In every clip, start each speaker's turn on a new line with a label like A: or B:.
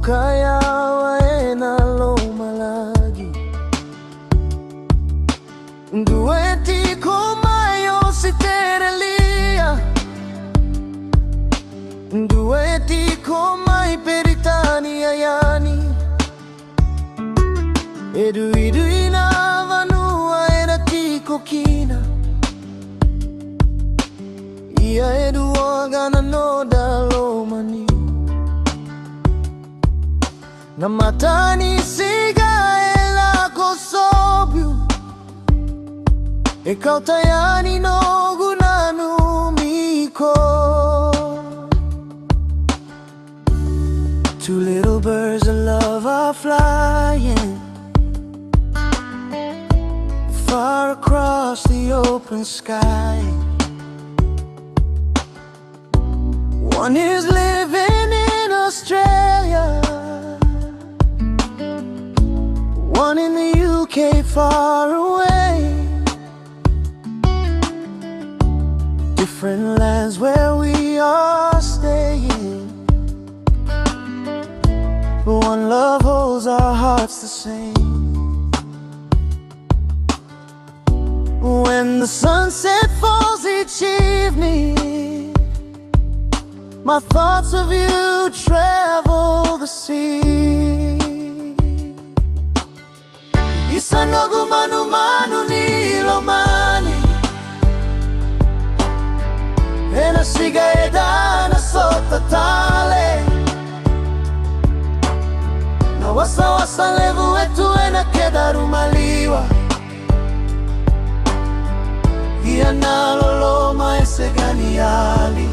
A: Kaya wae na loma lagi Dueti komayo si terelia Dueti komai peritani ayani Edu ina vanua era kiko kina Ia edu agana no da lomani Namatani siga ela kosobyu Ikaw tayani no gunanu miko Two little birds of love are flying Far across the open sky One is living in Australia One in the UK far away Different lands where we are staying But one love holds our hearts the same When the sunset falls each evening My thoughts of you travel the sea Isanogu manu manu ni lomani Ena siga edana sota tale Na wasa wasa levu etu ena kedaru maliwa Ia na loloma ese ganiali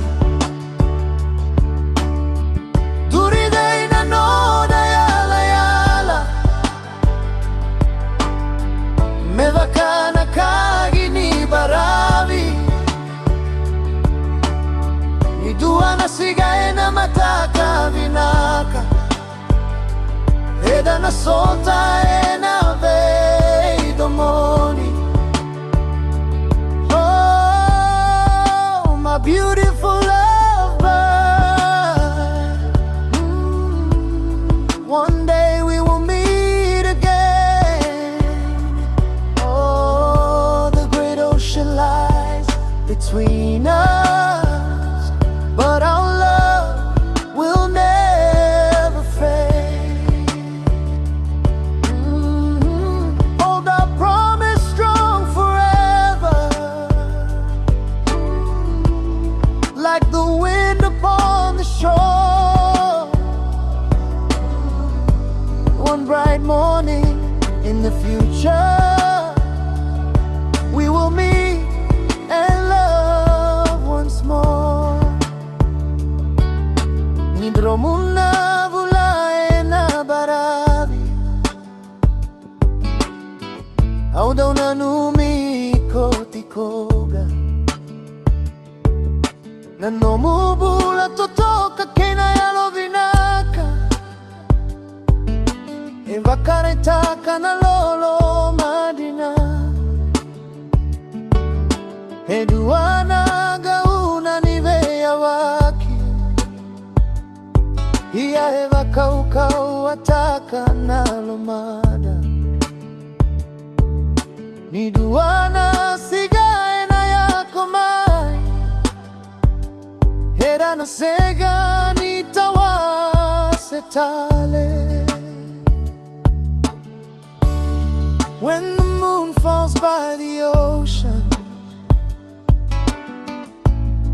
A: Duride ina noda yala yala Mevakana kagi ni baravi Niduana siga ena mataka vinaka Eda na solta ena vei domoni Oh, my beautiful lovebird One day we will meet again Oh, the great ocean lies between us But our love will never fade Hold our promise strong forever Like the wind upon the shore One bright morning in the future We will meet and love once more Nidromuna vulae na baravi Au daw nanumi kotikoga Nanomubula totoka kena yalovinaka Evakaretaka na lolo madina Eduana gauna niveya waki Ia evakaukau ataka na lomada Niduana sigaena yako mai Era na sega nitawasetale When the moon falls by the ocean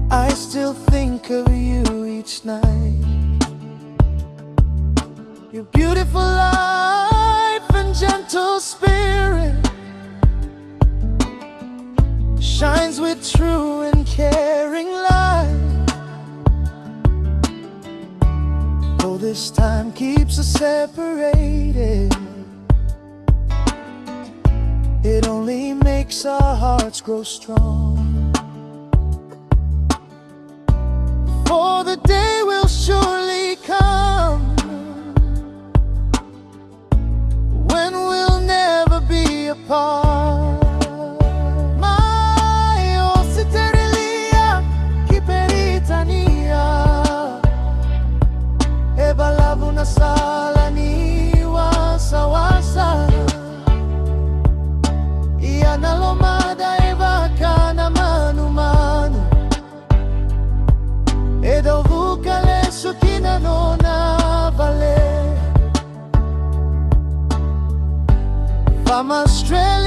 A: I still think of you each night Your beautiful life and gentle spirit Shines with true and caring light Though this time keeps us separated, it only makes our hearts grow strong. For the day will surely come when we'll never be apart. Balabu na sala ni wasa-wasa, iya na lomada eva kana manu-manu, e dovu kalesu kinano na vale. Fama strela